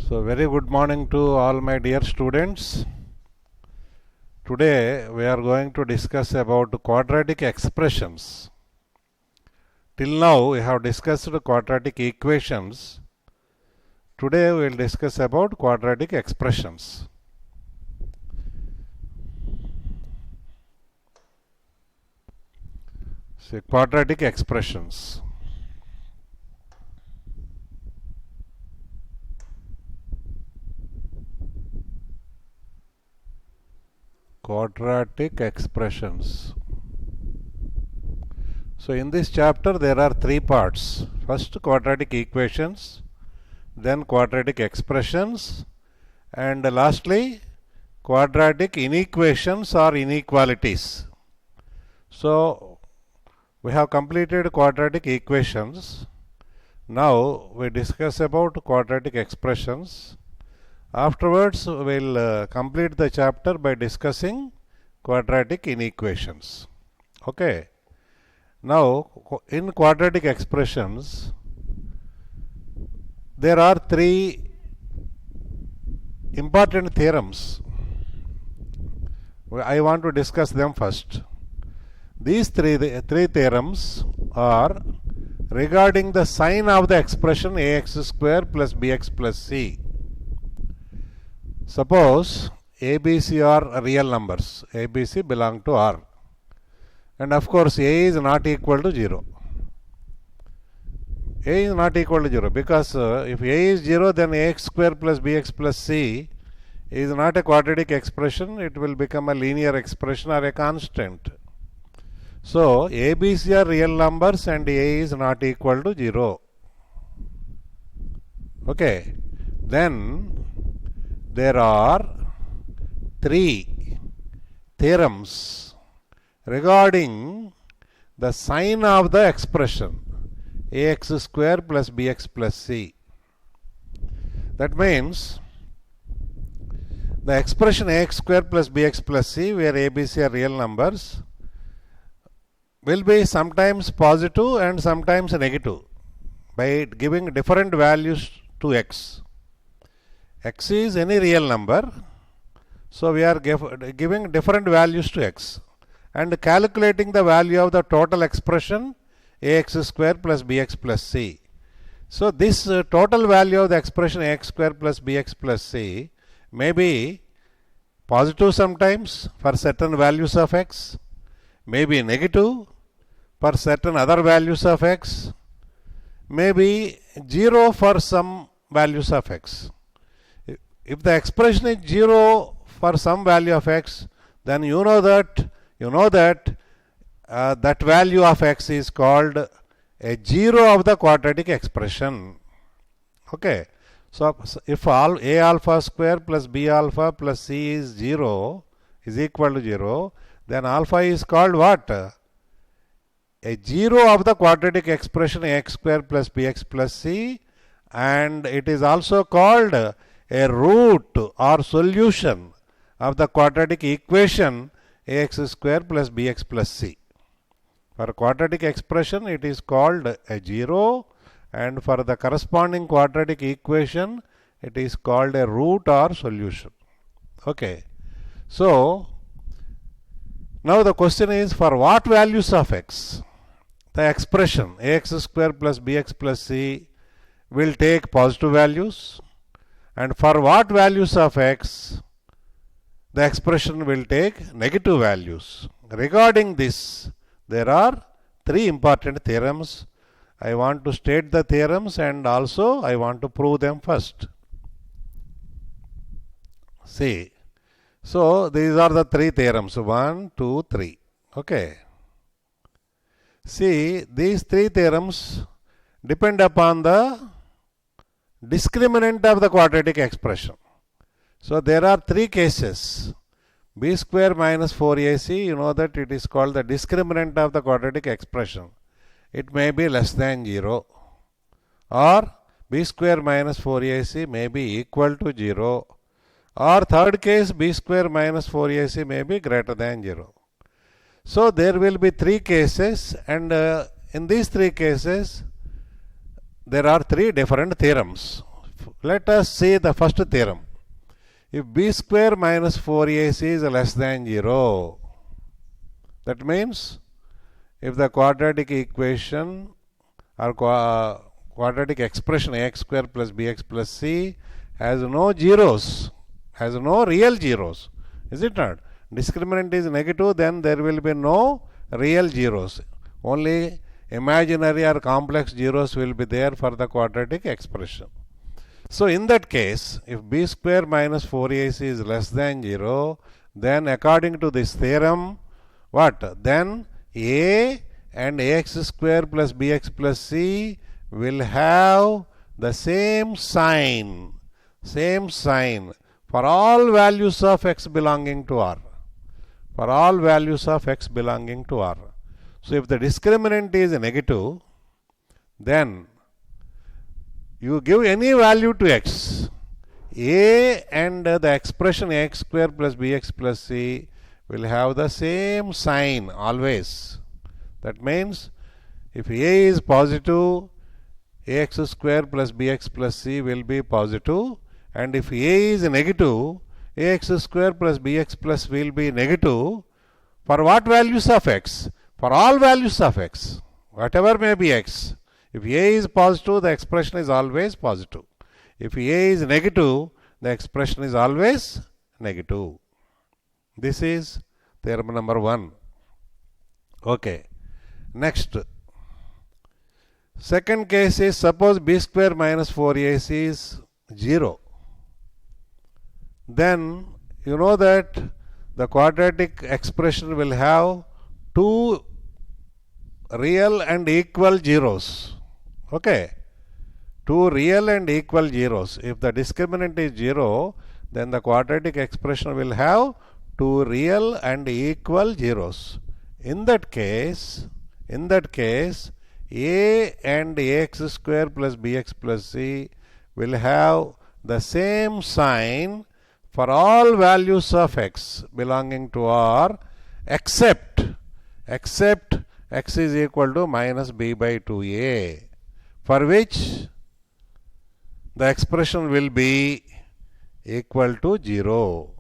So very good morning to all my dear students. Today we are going to discuss about quadratic expressions. Till now we have discussed quadratic equations. Today we will discuss about quadratic expressions. So quadratic expressions. Quadratic expressions. So in this chapter there are three parts. First quadratic equations, then quadratic expressions, and lastly quadratic inequations or inequalities. So we have completed quadratic equations. Now we discuss about quadratic expressions. Afterwards, we will complete the chapter by discussing quadratic inequations. Okay. Now, in quadratic expressions, there are three important theorems. I want to discuss them first. These three theorems are regarding the sign of the expression ax square plus bx plus c. Suppose ABC are real numbers, ABC belong to R, and of course A is not equal to 0. A is not equal to 0 because if A is 0, then ax square plus bx plus c is not a quadratic expression, it will become a linear expression or a constant. So ABC are real numbers and A is not equal to 0. Okay, then there are three theorems regarding the sign of the expression ax square plus bx plus c. That means the expression ax square plus bx plus c, where ABC are real numbers, will be sometimes positive and sometimes negative by giving different values to x. X is any real number, so we are giving different values to x and calculating the value of the total expression ax square plus bx plus c. So this total value of the expression ax square plus bx plus c may be positive sometimes for certain values of x, may be negative for certain other values of x, may be 0 for some values of x. If the expression is 0 for some value of x, then you know that that value of x is called a 0 of the quadratic expression. Okay. So if a alpha square plus b alpha plus c is 0 is equal to 0, then alpha is called what? A 0 of the quadratic expression ax square plus bx plus c, and it is also called a root or solution of the quadratic equation ax square plus bx plus c. For quadratic expression it is called a 0, and for the corresponding quadratic equation it is called a root or solution. Okay. So now the question is, for what values of x the expression ax square plus bx plus c will take positive values, and for what values of x the expression will take negative values. Regarding this, there are three important theorems. I want to state the theorems and also I want to prove them first. See, so these are the three theorems, 1, 2, 3. Okay. See, these three theorems depend upon the discriminant of the quadratic expression. So there are three cases. B square minus 4ac, you know that it is called the discriminant of the quadratic expression. It may be less than 0, or b square minus 4ac may be equal to 0, or third case b square minus 4ac may be greater than 0. So there will be three cases, and in these three cases there are three different theorems. Let us see the first theorem. If b square minus 4ac is less than 0, that means if the quadratic equation or quadratic expression ax square plus bx plus c has no zeros, has no real zeros, is it not? Discriminant is negative, then there will be no real zeros. Only imaginary or complex zeros will be there for the quadratic expression. So in that case, if b square minus 4ac is less than 0, then according to this theorem, what? Then a and ax square plus bx plus c will have the same sign for all values of x belonging to R. For all values of x belonging to R. So if the discriminant is negative, then you give any value to x, a and the expression ax square plus bx plus c will have the same sign always. That means if a is positive, ax square plus bx plus c will be positive, and if a is negative, ax square plus bx plus will be negative for what values of x? For all values of x, whatever may be x. If a is positive, the expression is always positive. If a is negative, the expression is always negative. This is theorem number 1. Okay. Next. Second case is, suppose b square minus 4ac is 0. Then you know that the quadratic expression will have two real and equal zeros. Okay. Two real and equal zeros. If the discriminant is 0, then the quadratic expression will have two real and equal zeros. In that case, a and ax square plus bx plus c will have the same sign for all values of x belonging to R, except x is equal to minus b by 2a, for which the expression will be equal to 0.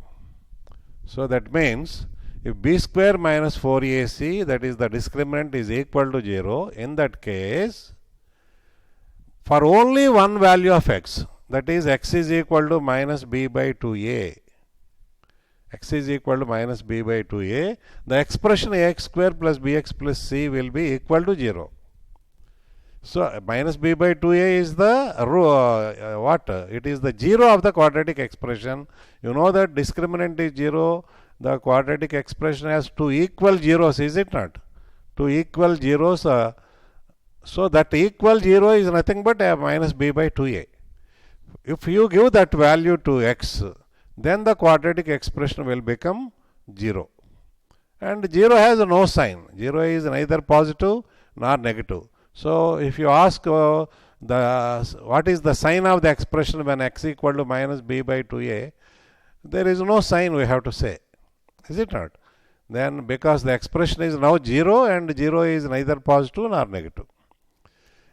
So that means if b square minus 4ac, that is the discriminant, is equal to 0, in that case, for only one value of x, that is x is equal to minus b by 2a, x is equal to minus b by 2a, the expression ax square plus bx plus c will be equal to 0. So minus b by 2a is the what? It is the 0 of the quadratic expression. You know that discriminant is 0. The quadratic expression has two equal zeros, is it not? Two equal zeros. So that equal 0 is nothing but minus b by 2a. If you give that value to x, then the quadratic expression will become 0. And 0 has no sign. 0 is neither positive nor negative. So if you ask what is the sign of the expression when x equal to minus b by 2a, there is no sign, we have to say. Is it not? Then because the expression is now 0 and 0 is neither positive nor negative.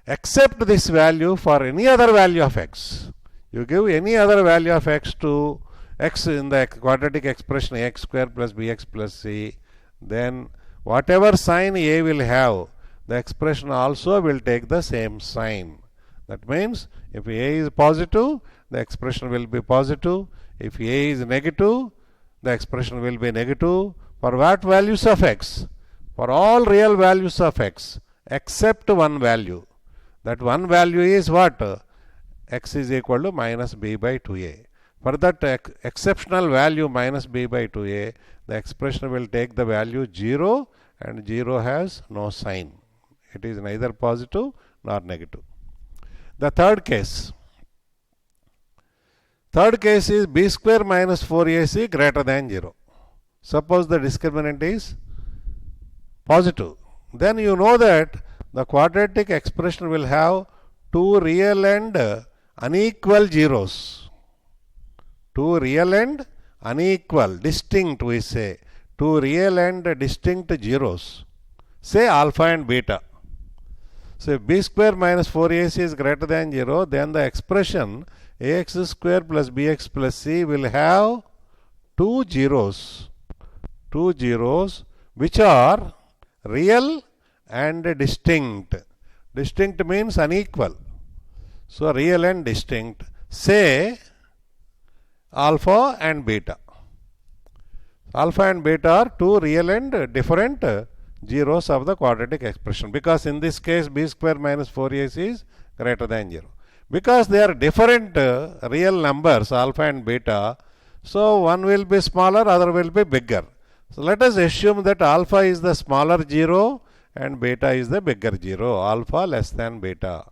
Except this value for any other value of x. You give any other value of x to x in the quadratic expression ax square plus bx plus c, then whatever sign a will have, the expression also will take the same sign. That means if a is positive, the expression will be positive. If a is negative, the expression will be negative. For what values of x? For all real values of x except one value. That one value is what? X is equal to minus b by 2a. For that exceptional value minus b by 2a, the expression will take the value 0, and 0 has no sign. It is neither positive nor negative. The third case is b square minus 4ac greater than 0. Suppose the discriminant is positive. Then you know that the quadratic expression will have two real and unequal zeros. Two real and unequal, distinct we say. Two real and distinct zeros. Say alpha and beta. So if b square minus 4ac is greater than 0, then the expression ax square plus bx plus c will have two zeros which are real and distinct. Distinct means unequal. So real and distinct. Say alpha and beta. Alpha and beta are two real and different zeros of the quadratic expression, because in this case b square minus 4ac is greater than 0. Because they are different real numbers, alpha and beta, so one will be smaller, other will be bigger. So let us assume that alpha is the smaller zero and beta is the bigger zero, alpha less than beta.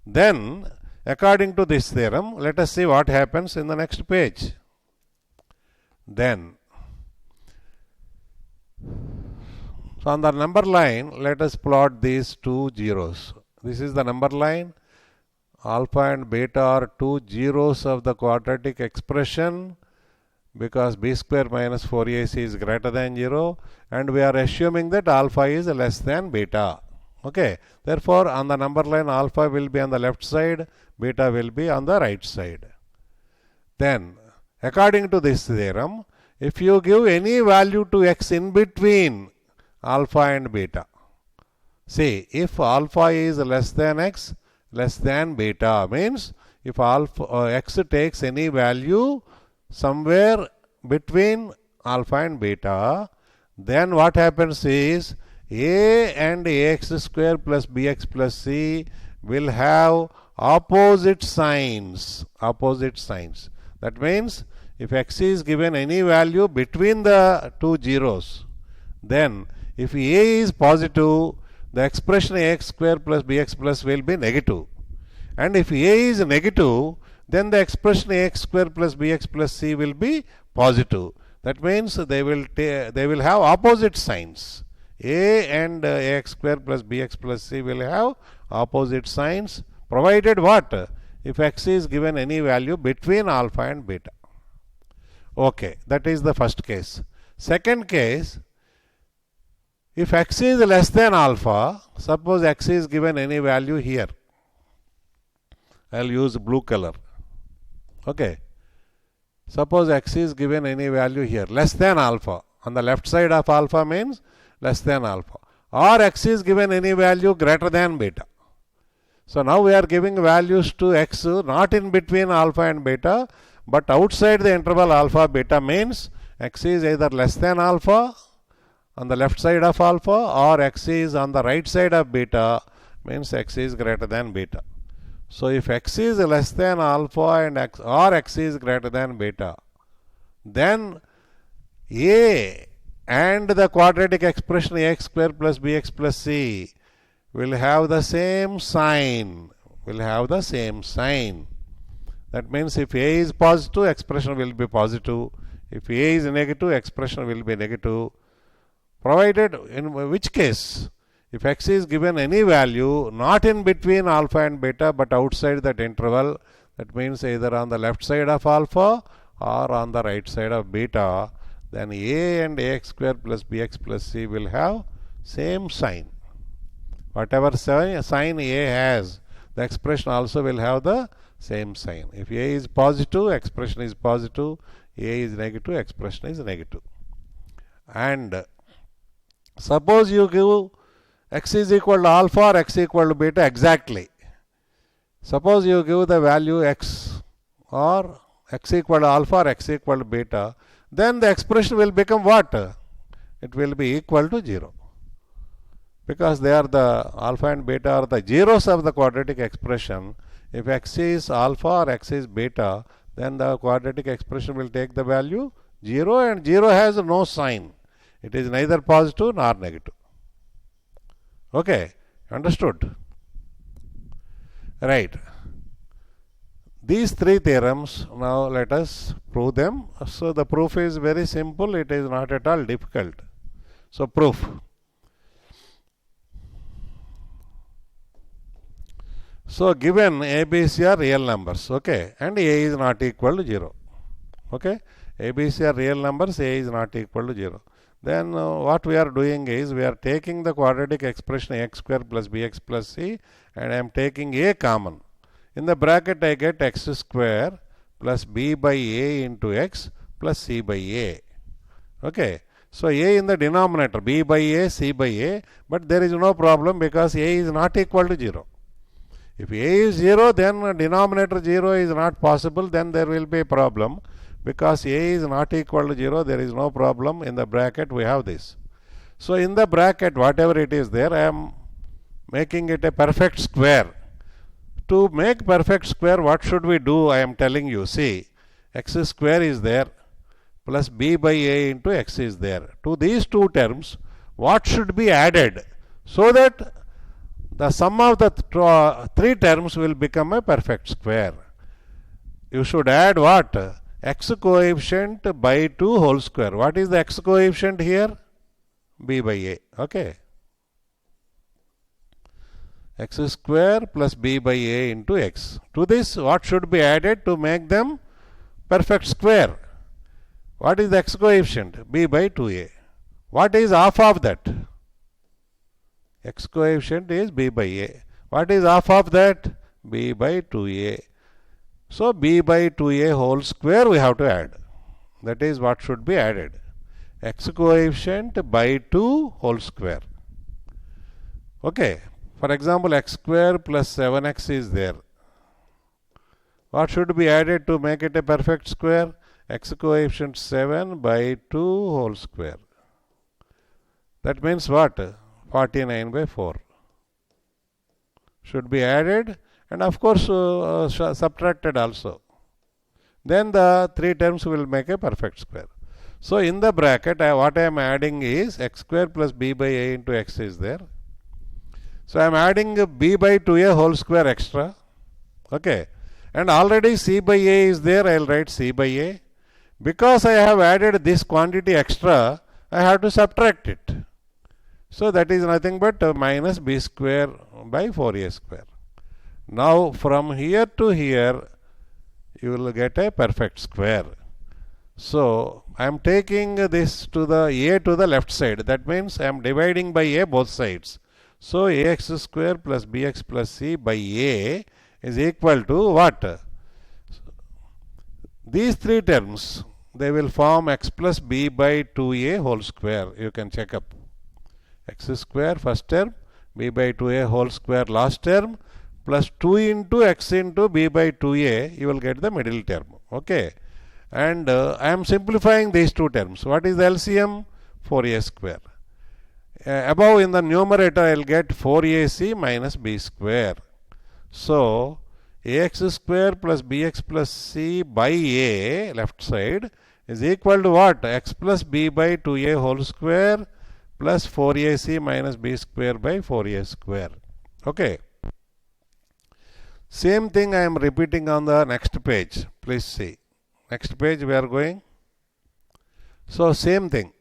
Then according to this theorem, let us see what happens in the next page. Then so on the number line, let us plot these two zeros. This is the number line. Alpha and beta are two zeros of the quadratic expression, because b square minus 4ac is greater than 0, and we are assuming that alpha is less than beta. Okay. Therefore, on the number line, alpha will be on the left side, beta will be on the right side. Then, according to this theorem, if you give any value to x in between alpha and beta, see, if alpha is less than x, less than beta, means if alpha x takes any value somewhere between alpha and beta, then what happens is a and ax square plus bx plus c will have opposite signs. That means if x is given any value between the two zeros, then if a is positive, the expression ax square plus bx plus will be negative. And if a is negative, then the expression ax square plus bx plus c will be positive. That means they will have opposite signs. A and ax square plus bx plus c will have opposite signs, provided what? If x is given any value between alpha and beta. Okay, that is the first case. Second case, if x is less than alpha, suppose x is given any value here. I will use blue color. Okay. Suppose x is given any value here, less than alpha. On the left side of alpha means less than alpha. Or x is given any value greater than beta. So now we are giving values to x not in between alpha and beta, but outside the interval alpha beta, means x is either less than alpha on the left side of alpha, or x is on the right side of beta, means x is greater than beta. So if x is less than alpha and x is greater than beta, then a and the quadratic expression ax square plus bx plus c will have the same sign. That means if a is positive, expression will be positive. If a is negative, expression will be negative. Provided, in which case, if x is given any value not in between alpha and beta but outside that interval, that means either on the left side of alpha or on the right side of beta, then a and ax square plus bx plus c will have same sign. Whatever sign a has, the expression also will have the same sign. If a is positive, expression is positive. A is negative, expression is negative. And suppose you give x is equal to alpha or x equal to beta exactly. Suppose you give the value x or x equal to alpha or x equal to beta, then the expression will become what? It will be equal to 0. Because they are the alpha and beta are the zeros of the quadratic expression. If x is alpha or x is beta, then the quadratic expression will take the value 0, and 0 has no sign. It is neither positive nor negative. Okay, understood? Right. These three theorems, now let us prove them. So the proof is very simple, it is not at all difficult. So proof. So given a, b, c are real numbers, okay, and a is not equal to 0. Okay, a, b, c are real numbers, a is not equal to 0. then what we are doing is we are taking the quadratic expression x square plus bx plus c and I am taking a common. In the bracket I get x square plus b by a into x plus c by a. Okay. So a in the denominator, b by a, c by a, but there is no problem because a is not equal to 0. If a is 0, then denominator 0 is not possible, then there will be a problem. Because a is not equal to 0, there is no problem. In the bracket we have this. So in the bracket, whatever it is there, I am making it a perfect square. To make perfect square, what should we do? I am telling you. See, x square is there plus b by a into x is there. To these two terms, what should be added so that the sum of the three terms will become a perfect square? You should add what? X coefficient by 2 whole square. What is the x coefficient here? B by a. Okay. X square plus b by a into x. To this, what should be added to make them perfect square? What is the x coefficient? B by 2a. What is half of that? X coefficient is b by a. What is half of that? B by 2a. So b by 2a whole square we have to add. That is what should be added. X coefficient by 2 whole square. Okay. For example, x square plus 7x is there. What should be added to make it a perfect square? X coefficient 7 by 2 whole square. That means what? 49 by 4. Should be added and of course subtracted also. Then the three terms will make a perfect square. So in the bracket, what I am adding is x square plus b by a into x is there. So I am adding b by 2a whole square extra. Okay. And already c by a is there. I will write c by a. Because I have added this quantity extra, I have to subtract it. So that is nothing but minus b square by 4a square. Now from here to here, you will get a perfect square. So I am taking this to the a to the left side. That means I am dividing by a both sides. So ax square plus bx plus c by a is equal to what? These three terms, they will form x plus b by 2a whole square. You can check up. X square first term, b by 2a whole square last term, plus 2 into x into b by 2a, you will get the middle term. Okay. And I am simplifying these two terms. What is the LCM? 4a square. Above in the numerator, I will get 4ac minus b square. So, ax square plus bx plus c by a, left side, is equal to what? X plus b by 2a whole square plus 4ac minus b square by 4a square. Okay. Same thing I am repeating on the next page. Please see. Next page we are going. So same thing.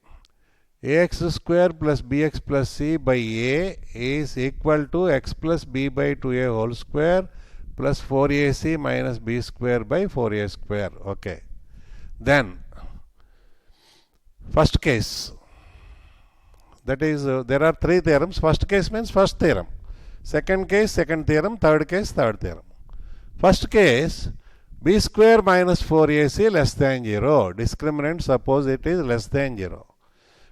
Ax square plus bx plus c by a is equal to x plus b by 2a whole square plus 4ac minus b square by 4a square. Okay. Then, first case. That is, there are three theorems. First case means first theorem. Second case, second theorem. Third case, third theorem. First case, b square minus 4ac less than 0. Discriminant, suppose it is less than 0.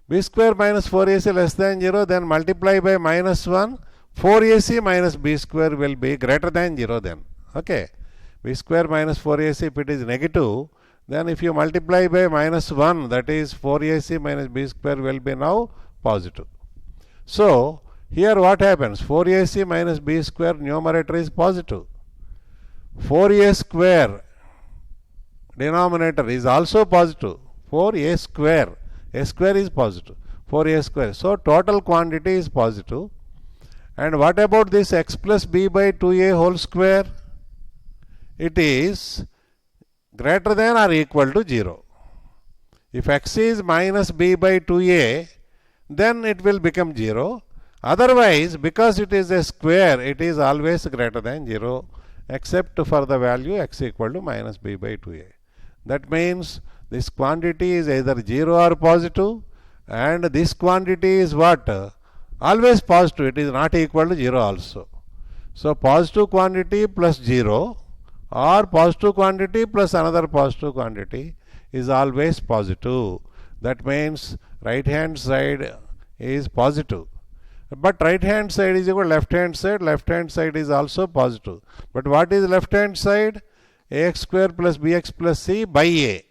B square minus 4ac less than 0, then multiply by minus 1. 4ac minus b square will be greater than 0 then. Okay. B square minus 4ac, if it is negative, then if you multiply by minus 1, that is 4ac minus b square will be now positive. So, here what happens? 4ac minus b square numerator is positive. 4a square denominator is also positive. 4a square. A square is positive. 4a square. So, total quantity is positive. And what about this x plus b by 2a whole square? It is greater than or equal to 0. If x is minus b by 2a, then it will become 0. Otherwise, because it is a square, it is always greater than 0, except for the value x equal to minus b by 2a. That means this quantity is either 0 or positive, and this quantity is what? Always positive. It is not equal to 0 also. So positive quantity plus 0 or positive quantity plus another positive quantity is always positive. That means right hand side is positive. But right hand side is equal to left hand side is also positive. But what is left hand side? Ax square plus bx plus c by a.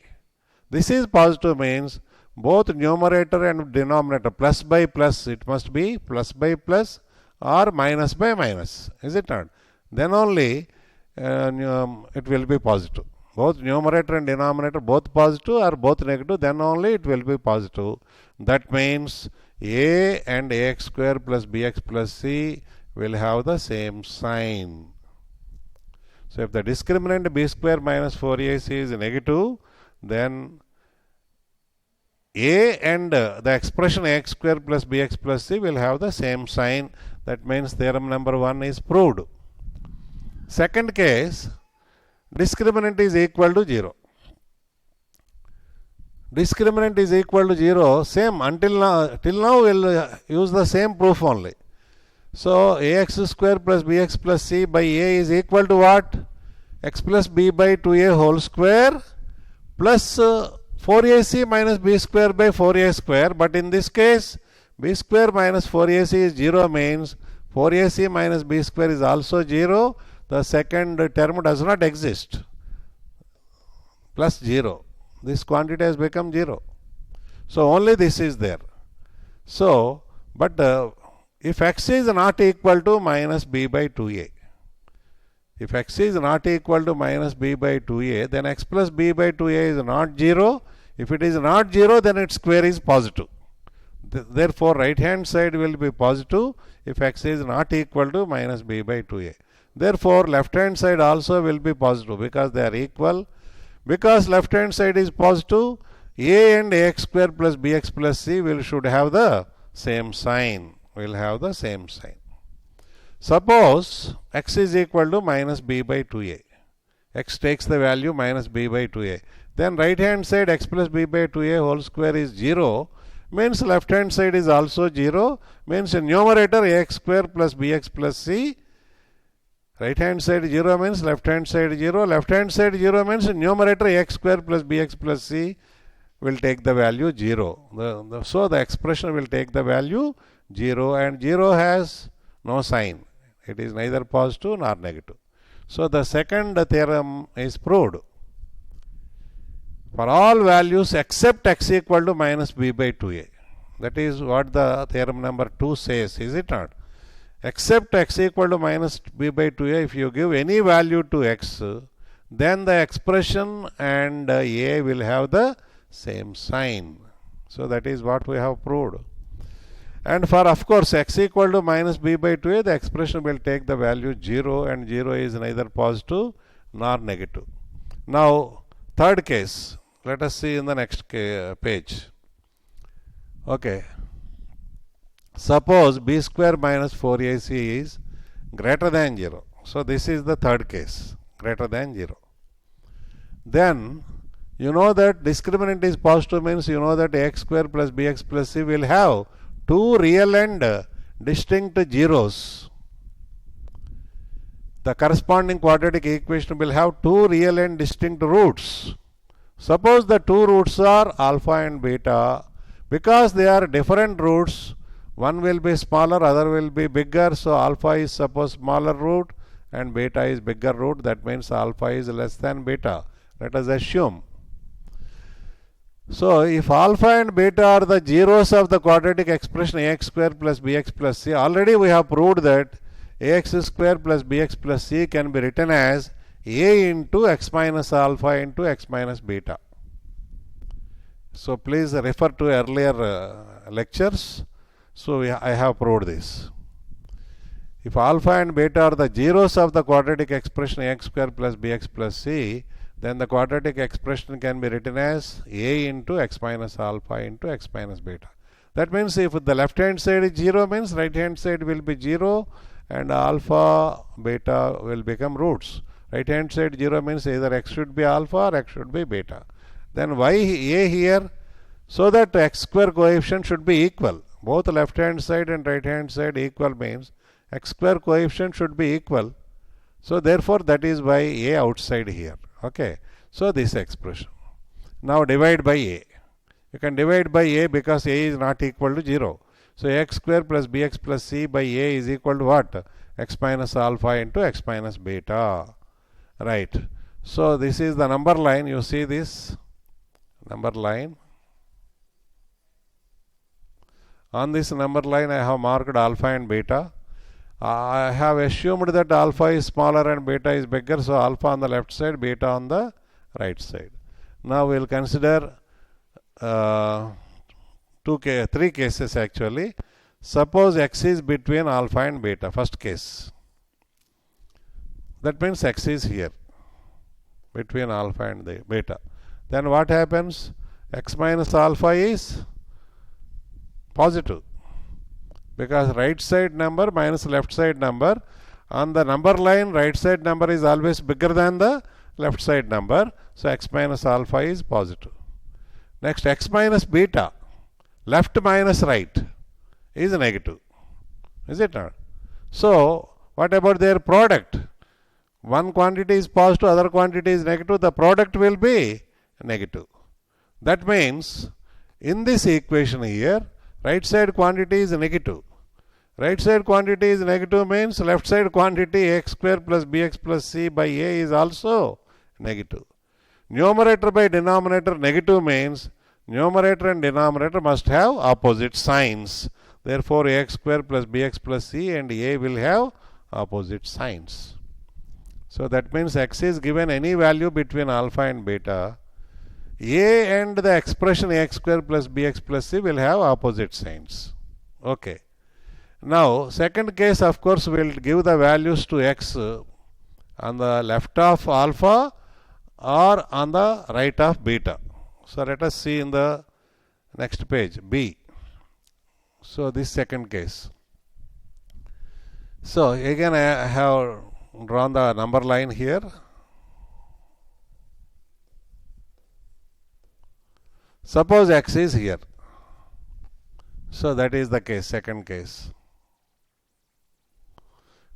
This is positive, means both numerator and denominator, plus by plus, it must be plus by plus or minus by minus, is it not? Then only it will be positive. Both numerator and denominator both positive or both negative, then only it will be positive. That means a and ax square plus bx plus c will have the same sign. So if the discriminant b square minus 4ac is negative, then a and the expression ax square plus bx plus c will have the same sign. That means theorem number 1 is proved. Second case, discriminant is equal to 0. Discriminant is equal to 0, same until now, till now we'll use the same proof only. So ax square plus bx plus c by a is equal to what? X plus b by 2a whole square plus 4ac minus b square by 4a square. But in this case, b square minus 4ac is 0, means 4ac minus b square is also 0. The second term does not exist. Plus 0. This quantity has become 0. So only this is there. So, but if x is not equal to minus b by 2a, if x is not equal to minus b by 2a, then x plus b by 2a is not 0. If it is not 0, then its square is positive. Therefore, right hand side will be positive if x is not equal to minus b by 2a. Therefore, left hand side also will be positive because they are equal. Because left hand side is positive, a and ax square plus bx plus c should have the same sign. Will have the same sign. Suppose x is equal to minus b by 2a. X takes the value minus b by 2a. Then right hand side x plus b by 2a whole square is 0. Means left hand side is also 0. Means in numerator ax square plus bx plus c. Right hand side 0 means left hand side 0. Left hand side 0 means in numerator x square plus bx plus c will take the value 0. So the expression will take the value 0, and 0 has no sign. It is neither positive nor negative. So the second theorem is proved. For all values except x equal to minus b by 2a. That is what the theorem number 2 says, is it not? Except x equal to minus b by 2a, if you give any value to x, then the expression and a will have the same sign. So that is what we have proved. And for, of course, x equal to minus b by 2a, the expression will take the value 0, and 0 is neither positive nor negative. Now, third case, let us see in the next page. Okay. Suppose b square minus 4ac is greater than 0. So this is the third case, greater than 0. Then you know that discriminant is positive, means you know that x square plus bx plus c will have two real and distinct zeros. The corresponding quadratic equation will have two real and distinct roots. Suppose the two roots are alpha and beta. Because they are different roots, one will be smaller, other will be bigger. So alpha is suppose smaller root and beta is bigger root. That means alpha is less than beta. Let us assume. So if alpha and beta are the zeros of the quadratic expression ax square plus bx plus c, already we have proved that ax square plus bx plus c can be written as a into x minus alpha into x minus beta. So please refer to earlier lectures. So I have proved this. If alpha and beta are the zeros of the quadratic expression ax square plus bx plus c, then the quadratic expression can be written as a into x minus alpha into x minus beta. That means if the left hand side is 0, means right hand side will be 0 and alpha beta will become roots. Right hand side 0 means either x should be alpha or x should be beta. Then why a here? So that x square coefficient should be equal. Both left hand side and right hand side equal means x square coefficient should be equal. So therefore that is why a outside here. Okay. So this expression. Now divide by a. You can divide by a because a is not equal to 0. So x square plus bx plus c by a is equal to what? X minus alpha into x minus beta. Right. So this is the number line. You see this number line. On this number line I have marked alpha and beta. I have assumed that alpha is smaller and beta is bigger. So alpha on the left side, beta on the right side. Now we will consider three cases actually. Suppose x is between alpha and beta, first case. That means x is here between alpha and the beta. Then what happens? X minus alpha is positive because right side number minus left side number. On the number line, right side number is always bigger than the left side number. So x minus alpha is positive. Next, x minus beta, left minus right, is negative. Is it not? So what about their product? One quantity is positive, other quantity is negative. The product will be negative. That means in this equation here, right side quantity is negative. Right side quantity is negative means left side quantity x square plus bx plus c by a is also negative. Numerator by denominator negative means numerator and denominator must have opposite signs. Therefore, ax square plus bx plus c and a will have opposite signs. So that means x is given any value between alpha and beta. A and the expression ax square plus bx plus c will have opposite signs. Okay. Now, second case, of course, will give the values to x on the left of alpha or on the right of beta. So let us see in the next page, B. So this second case. So again I have drawn the number line here. Suppose x is here. So that is the case, second case.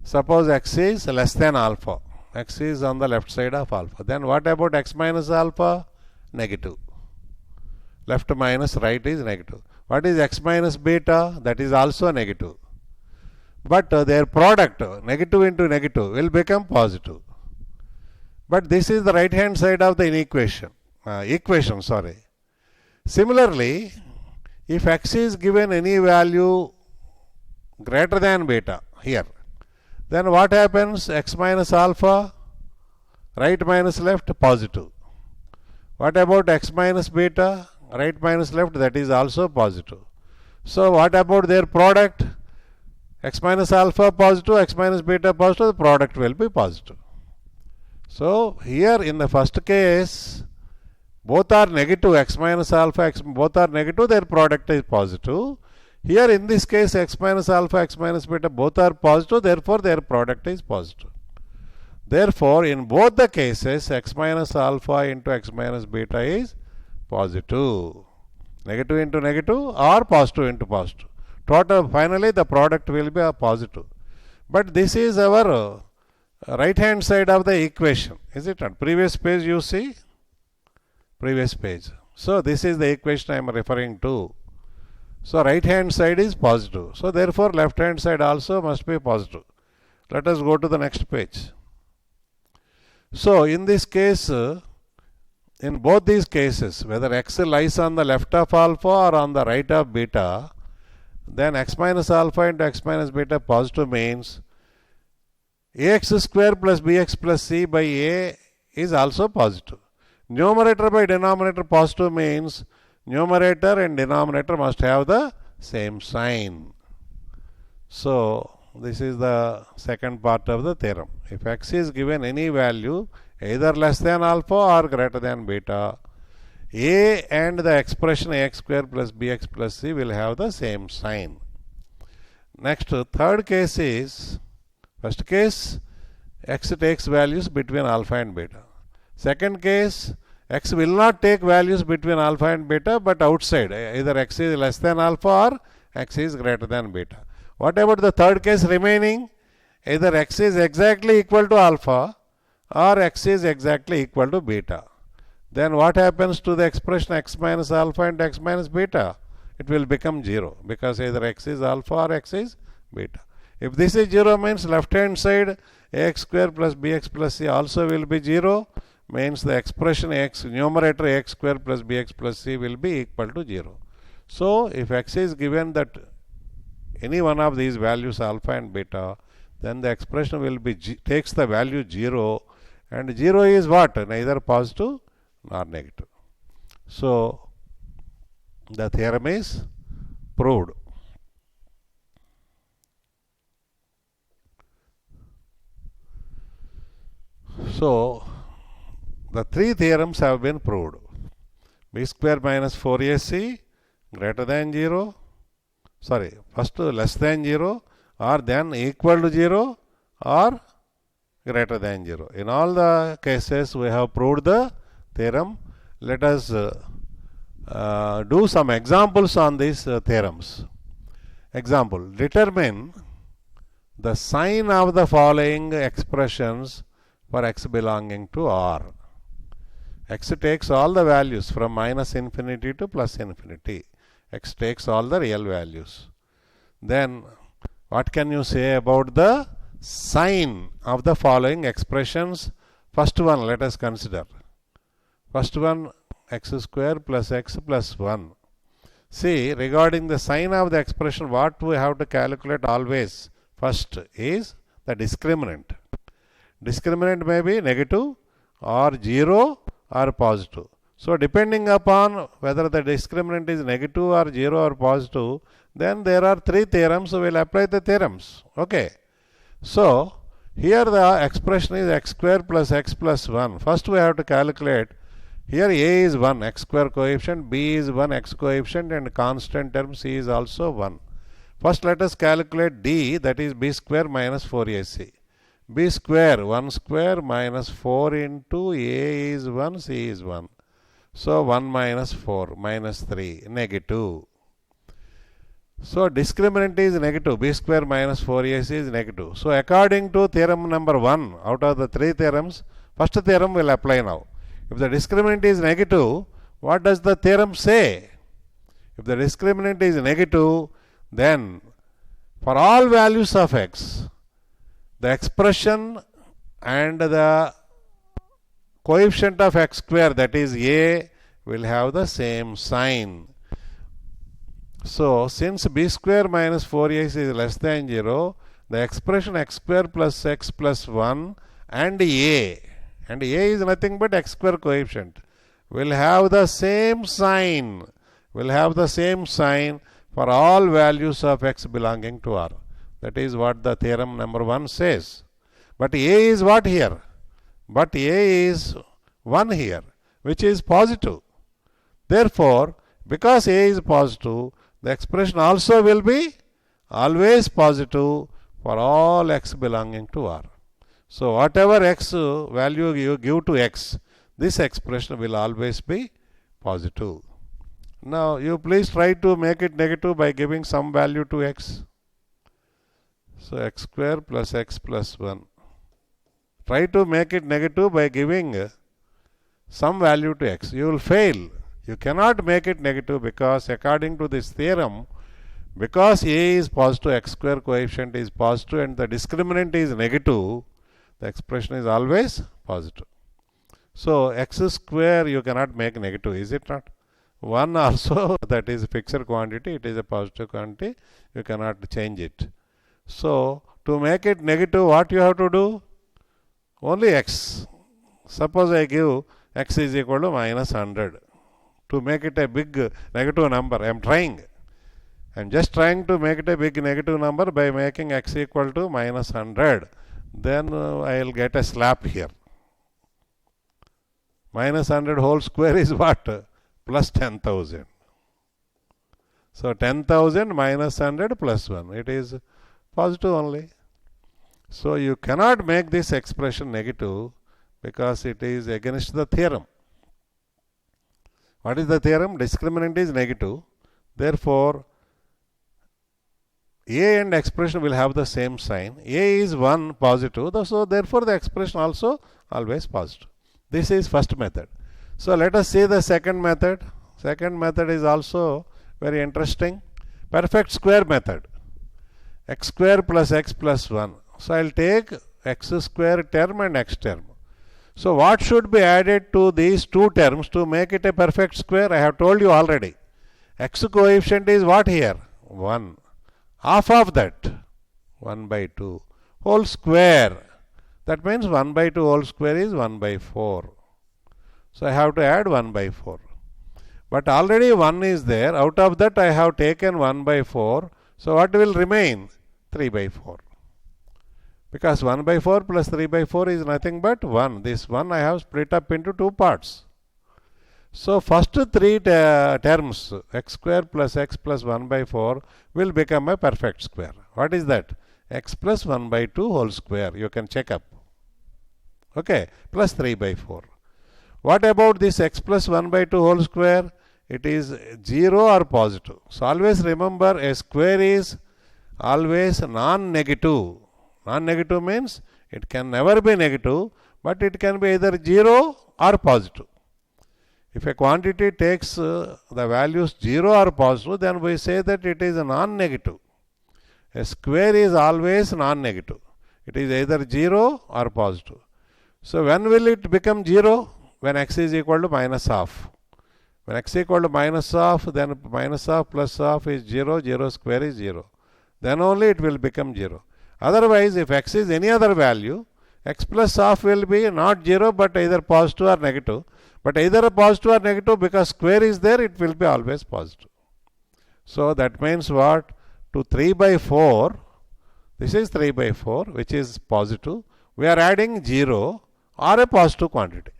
Suppose x is less than alpha. X is on the left side of alpha. Then what about x minus alpha? Negative. Left minus right is negative. What is x minus beta? That is also negative. But their product, negative into negative, will become positive. But this is the right hand side of the equation. Similarly, if x is given any value greater than beta here, then what happens? X minus alpha, right minus left, positive. What about x minus beta? Right minus left, that is also positive. So what about their product? X minus alpha positive, x minus beta positive, the product will be positive. So here in the first case, both are negative, x minus alpha, both are negative, their product is positive. Here in this case, x minus alpha, x minus beta, both are positive, therefore their product is positive. Therefore, in both the cases, x minus alpha into x minus beta is positive. Negative into negative or positive into positive. Total, finally the product will be a positive. But this is our right hand side of the equation. Is it not? Previous page you see? Previous page. So this is the equation I am referring to. So right hand side is positive. So therefore left hand side also must be positive. Let us go to the next page. So in this case, in both these cases, whether x lies on the left of alpha or on the right of beta, then x minus alpha into x minus beta positive means ax square plus bx plus c by a is also positive. Numerator by denominator positive means numerator and denominator must have the same sign. So this is the second part of the theorem. If x is given any value either less than alpha or greater than beta, a and the expression ax square plus bx plus c will have the same sign. Next, third case is, first case, x takes values between alpha and beta. Second case, x will not take values between alpha and beta, but outside. Either x is less than alpha or x is greater than beta. What about the third case remaining? Either x is exactly equal to alpha or x is exactly equal to beta. Then what happens to the expression x minus alpha and x minus beta? It will become 0 because either x is alpha or x is beta. If this is 0 means left hand side ax square plus bx plus c also will be 0, means the expression x numerator ax square plus bx plus c will be equal to 0. So if x is given that any one of these values alpha and beta, then the expression will be takes the value 0, and 0 is what? Neither positive nor negative. So the theorem is proved. So the three theorems have been proved. B square minus 4ac greater than 0, first less than 0, or then equal to 0, or greater than 0. In all the cases we have proved the theorem. Let us do some examples on these theorems. Example: determine the sign of the following expressions for x belonging to R. X takes all the values from minus infinity to plus infinity. X takes all the real values. Then what can you say about the sign of the following expressions? First one let us consider. First one, x square plus x plus 1. See, regarding the sign of the expression, what we have to calculate always first is the discriminant. Discriminant may be negative or 0 or positive. So depending upon whether the discriminant is negative or 0 or positive, then there are three theorems, so we will apply the theorems. Okay. So here the expression is x square plus x plus 1. First we have to calculate. Here a is 1, x square coefficient, b is 1, x coefficient, and constant term c is also 1. First let us calculate d, that is b square minus 4ac. b square, 1 square minus 4 into a is 1, c is 1. So 1 minus 4 minus 3, negative. So discriminant is negative, b square minus 4ac is negative. So according to theorem number 1, out of the three theorems, first theorem will apply now. If the discriminant is negative, what does the theorem say? If the discriminant is negative, then for all values of x, the expression and the coefficient of x square, that is a, will have the same sign. So since b square minus 4ac is less than 0, the expression x square plus x plus 1 and a is nothing but x square coefficient, will have the same sign, for all values of x belonging to R. That is what the theorem number 1 says. But a is what here? But a is 1 here, which is positive. Therefore, because a is positive, the expression also will be always positive for all x belonging to R. So whatever x value you give to x, this expression will always be positive. Now you please try to make it negative by giving some value to x. So x square plus x plus 1. Try to make it negative by giving some value to x. You will fail. You cannot make it negative because according to this theorem, because a is positive, x square coefficient is positive and the discriminant is negative, the expression is always positive. So x square you cannot make negative, is it not? 1 also, that is fixed quantity, it is a positive quantity, you cannot change it. So to make it negative, what you have to do? Only x. Suppose I give x is equal to minus 100. To make it a big negative number, I am just trying to make it a big negative number by making x equal to minus 100. Then I will get a slap here. Minus 100 whole square is what? Plus 10,000. So 10,000 minus 100 plus 1. It is positive only. So you cannot make this expression negative because it is against the theorem. What is the theorem? Discriminant is negative. Therefore, A and expression will have the same sign. A is 1 positive, so therefore the expression also always positive. This is first method. So let us see the second method. Second method is also very interesting. Perfect square method. X square plus x plus 1. So I will take x square term and x term. So what should be added to these two terms to make it a perfect square? I have told you already. X coefficient is what here? 1. Half of that, 1 by 2, whole square. That means 1 by 2 whole square is 1 by 4. So I have to add 1 by 4. But already 1 is there. Out of that I have taken 1 by 4. So what will remain? 3 by 4. Because 1 by 4 plus 3 by 4 is nothing but 1. This 1 I have split up into two parts. So first three terms, x square plus x plus 1 by 4 will become a perfect square. What is that? X plus 1 by 2 whole square. You can check up. Okay, plus 3 by 4. What about this x plus 1 by 2 whole square? It is 0 or positive. So always remember, a square is always non-negative. Non-negative means it can never be negative, but it can be either 0 or positive. If a quantity takes the values 0 or positive, then we say that it is a non-negative. A square is always non-negative. It is either 0 or positive. So when will it become 0? When x is equal to minus half. When x is equal to minus half, then minus half plus half is 0, 0 square is 0. Then only it will become 0. Otherwise, if x is any other value, x plus half will be not 0 but either positive or negative. But either a positive or negative, because square is there, it will be always positive. So that means what? To 3 by 4, this is 3 by 4, which is positive. We are adding 0 or a positive quantity.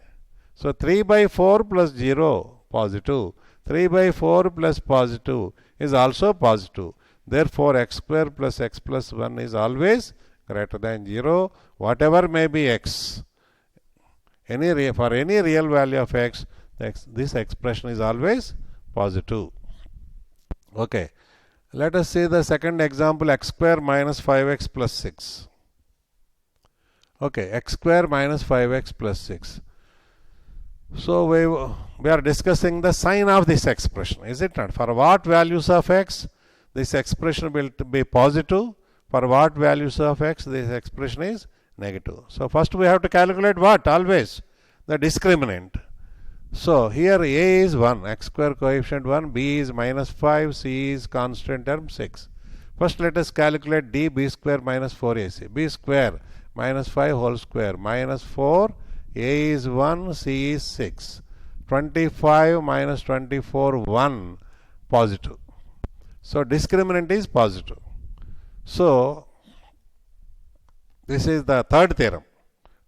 So 3 by 4 plus 0, positive. 3 by 4 plus positive is also positive. Therefore, x square plus x plus 1 is always greater than 0, whatever may be x. For any real value of x, this expression is always positive. Okay. Let us see the second example, x square minus 5x plus 6. Okay, x square minus 5x plus 6. So we are discussing the sign of this expression, is it not? For what values of x, this expression will be positive. For what values of x, this expression is negative. So first we have to calculate what? Always the discriminant. So here a is 1, x square coefficient 1, b is minus 5, c is constant term 6. First let us calculate d, b square minus 4ac. b square minus 5 whole square minus 4, a is 1, c is 6. 25 minus 24, 1, positive. So discriminant is positive. So this is the third theorem.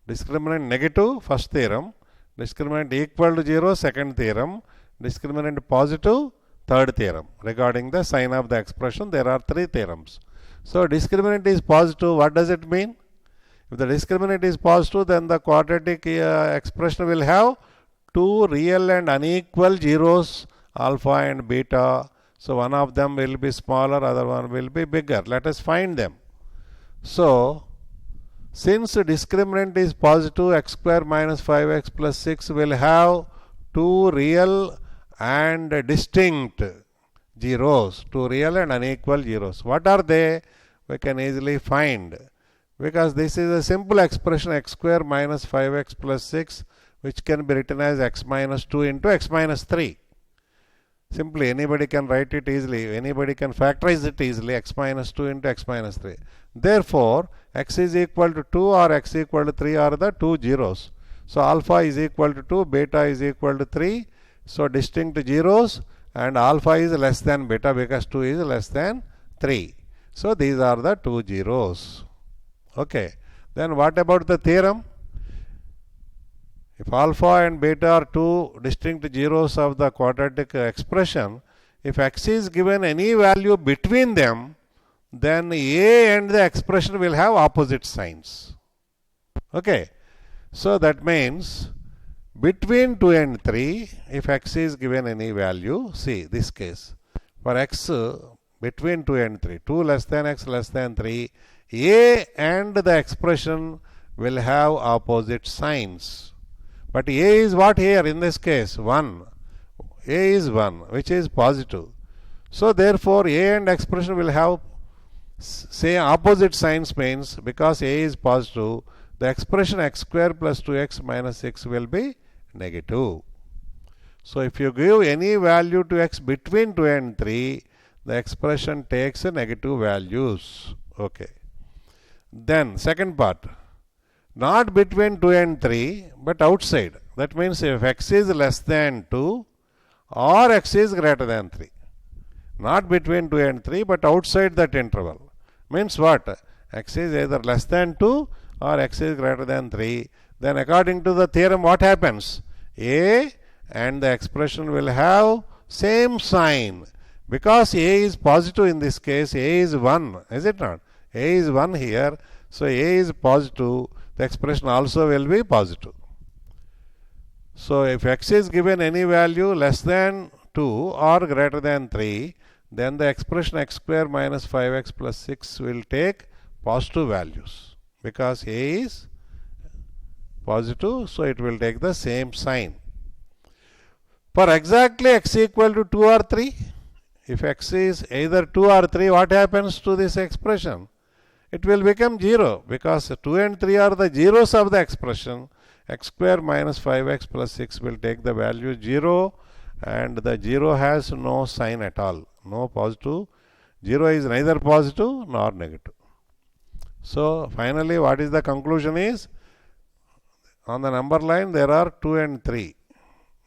Discriminant negative, first theorem. Discriminant equal to 0, second theorem. Discriminant positive, third theorem. Regarding the sign of the expression, there are three theorems. So discriminant is positive. What does it mean? If the discriminant is positive, then the quadratic expression will have two real and unequal zeros, alpha and beta. So one of them will be smaller, other one will be bigger. Let us find them. So since discriminant is positive, x square minus 5x plus 6 will have two real and distinct zeros, two real and unequal zeros. What are they? We can easily find, because this is a simple expression, x square minus 5x plus 6, which can be written as x minus 2 into x minus 3. Simply anybody can write it easily, anybody can factorize it easily, x minus 2 into x minus 3. Therefore, x is equal to 2 or x equal to 3 are the two zeros. So alpha is equal to 2, beta is equal to 3. So distinct zeros, and alpha is less than beta because 2 is less than 3. So these are the two zeros. Okay. Then what about the theorem? If alpha and beta are two distinct zeros of the quadratic expression, if x is given any value between them, then a and the expression will have opposite signs. Okay. So that means between 2 and 3, if x is given any value, see this case, for x between 2 and 3, 2 less than x less than 3, a and the expression will have opposite signs. But a is what here in this case? 1. A is 1, which is positive. So therefore a and expression will have say opposite signs, means because a is positive, the expression x square plus 2x minus 6 will be negative. So if you give any value to x between 2 and 3, the expression takes negative values. Okay. Then second part, not between 2 and 3 but outside. That means if x is less than 2 or x is greater than 3. Not between 2 and 3 but outside that interval. Means what? X is either less than 2 or x is greater than 3. Then according to the theorem, what happens? A and the expression will have same sign. Because a is positive in this case, a is 1, is it not? A is 1 here, so a is positive, the expression also will be positive. So if x is given any value less than 2 or greater than 3, then the expression x square minus 5x plus 6 will take positive values. Because a is positive, so it will take the same sign. For exactly x equal to 2 or 3, if x is either 2 or 3, what happens to this expression? It will become 0, because 2 and 3 are the zeros of the expression. X square minus 5x plus 6 will take the value 0, and the 0 has no sign at all, no positive. 0 is neither positive nor negative. So finally what is the conclusion is, on the number line there are 2 and 3.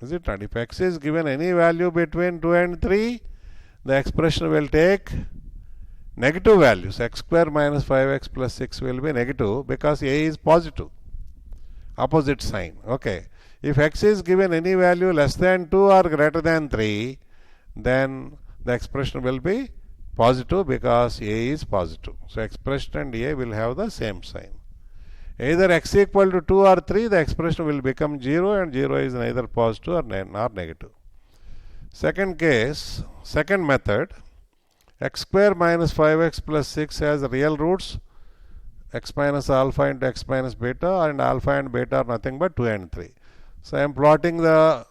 Is it not? If x is given any value between 2 and 3, the expression will take negative values. X square minus 5x plus 6 will be negative because a is positive. Opposite sign. Okay. If x is given any value less than 2 or greater than 3, then the expression will be positive because a is positive. So expression and a will have the same sign. Either x equal to 2 or 3, the expression will become 0, and 0 is neither positive or negative. Second case, second method, x square minus 5x plus 6 has real roots, x minus alpha into x minus beta, and alpha and beta are nothing but 2 and 3. So I am plotting the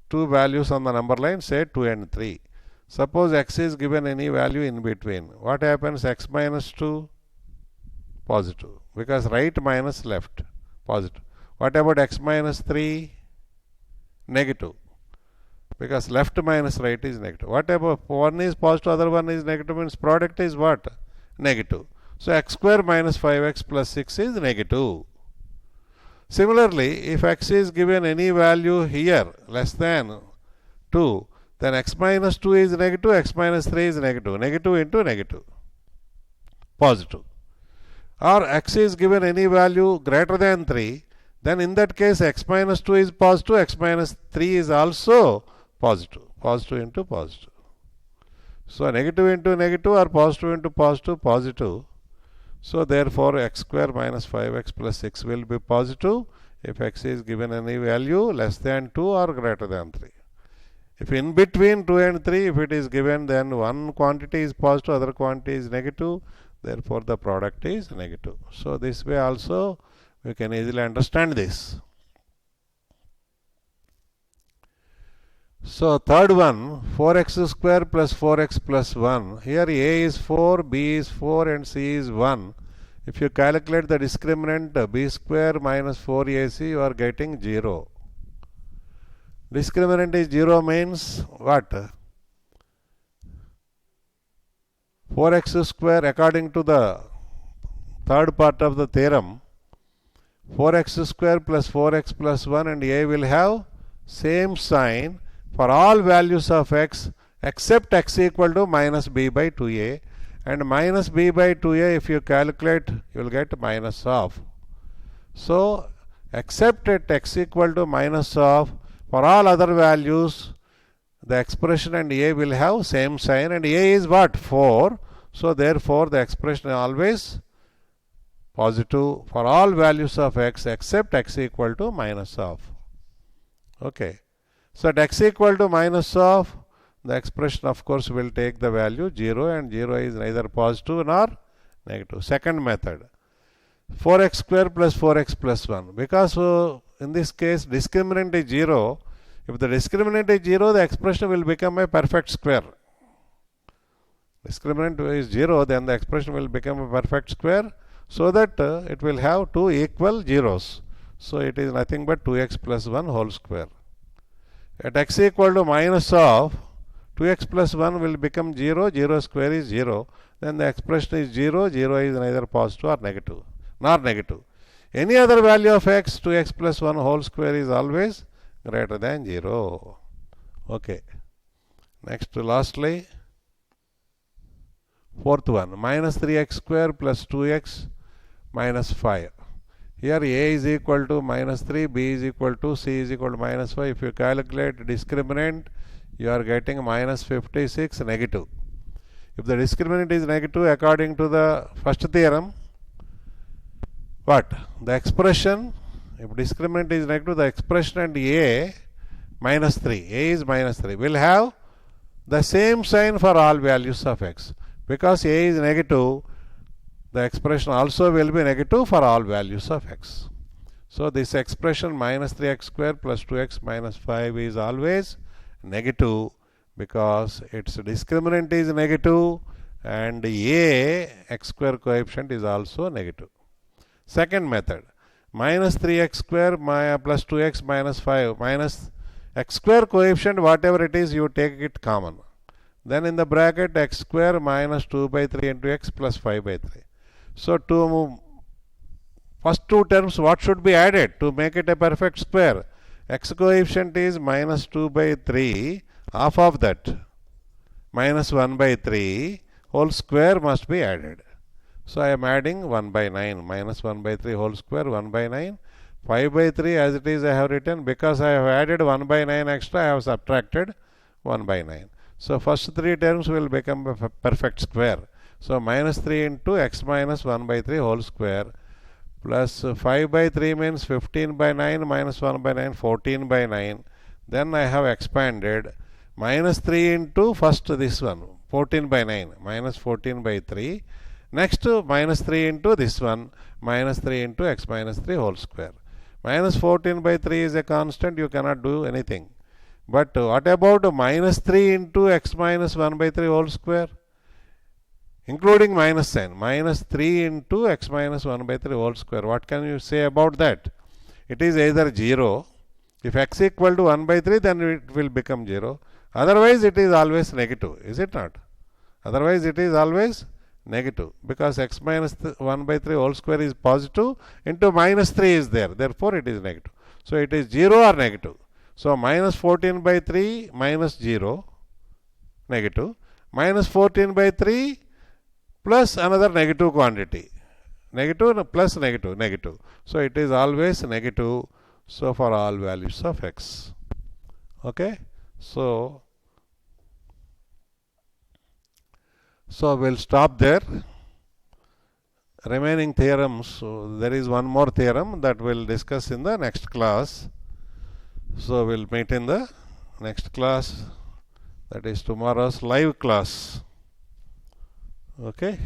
two values on the number line, say 2 and 3. Suppose x is given any value in between. What happens? X minus 2, positive, because right minus left, positive. What about x minus 3? Negative, because left minus right is negative. What about one is positive, other one is negative, means product is what? Negative. So x square minus 5x plus 6 is negative. Similarly, if x is given any value here less than 2, then x minus 2 is negative, x minus 3 is negative. Negative into negative, positive. Or x is given any value greater than 3, then in that case x minus 2 is positive, x minus 3 is also positive. Positive into positive. So negative into negative or positive into positive, positive. So therefore x square minus 5x plus 6 will be positive if x is given any value less than 2 or greater than 3. If in between 2 and 3, if it is given, then one quantity is positive, other quantity is negative, therefore the product is negative. So this way also we can easily understand this. So third one, 4x square plus 4x plus 1. Here a is 4, b is 4 and c is 1. If you calculate the discriminant b square minus 4ac, you are getting 0. Discriminant is 0 means what? 4x square, according to the third part of the theorem, 4x square plus 4x plus 1 and a will have same sign for all values of x except x equal to minus b by 2a, and minus b by 2a, if you calculate, you will get minus of. So except at x equal to minus of, for all other values the expression and a will have same sign, and a is what? 4. So therefore the expression is always positive for all values of x except x equal to minus of. Okay. So at x equal to minus of, the expression of course will take the value 0, and 0 is neither positive nor negative. Second method, 4x square plus 4x plus 1. Because in this case discriminant is 0, if the discriminant is 0, the expression will become a perfect square. Discriminant is 0, then the expression will become a perfect square, so that it will have two equal zeros. So it is nothing but 2x plus 1 whole square. At x equal to minus of, 2x plus 1 will become 0, 0 square is 0, then the expression is 0, 0 is neither positive or negative, nor negative. Any other value of x, 2x plus 1 whole square is always greater than 0. Okay. Next, lastly, fourth one, minus 3x square plus 2x minus 5. Here a is equal to minus 3, b is equal to, c is equal to minus 5. If you calculate discriminant, you are getting minus 56 negative. If the discriminant is negative, according to the first theorem, what? The expression, if discriminant is negative, the expression and a minus 3, a is minus 3, will have the same sign for all values of x. Because a is negative, the expression also will be negative for all values of x. So this expression minus 3x square plus 2x minus 5 is always negative, because its discriminant is negative and a x square coefficient is also negative. Second method, minus 3x square plus 2x minus 5, minus x square coefficient, whatever it is, you take it common. Then in the bracket x square minus 2 by 3 into x plus 5 by 3. So to first two terms, what should be added to make it a perfect square? X coefficient is minus 2 by 3, half of that minus 1 by 3 whole square must be added. So I am adding 1 by 9, minus 1 by 3 whole square, 1 by 9. 5 by 3 as it is I have written, because I have added 1 by 9 extra, I have subtracted 1 by 9. So first three terms will become a perfect square. So minus 3 into x minus 1 by 3 whole square plus 5 by 3 means 15 by 9 minus 1 by 9, 14 by 9. Then I have expanded minus 3 into first this one, 14 by 9, minus 14 by 3. Next minus 3 into this one, minus 3 into x minus 3 whole square. Minus 14 by 3 is a constant, you cannot do anything. But what about minus 3 into x minus 1 by 3 whole square? Including minus sign, minus 3 into x minus 1 by 3 whole square. What can you say about that? It is either 0. If x equal to 1 by 3, then it will become 0. Otherwise, it is always negative, is it not? Otherwise, it is always negative, because x minus 1 by 3 whole square is positive, into minus 3 is there. Therefore, it is negative. So, it is 0 or negative. So, minus 14 by 3 minus 0, negative. Minus 14 by 3 plus another negative quantity. Negative plus negative, negative. So, it is always negative. So, for all values of x. Okay. So we'll stop there. Remaining theorems, so there is one more theorem that we'll discuss in the next class. So we'll meet in the next class, that is tomorrow's live class. Okay.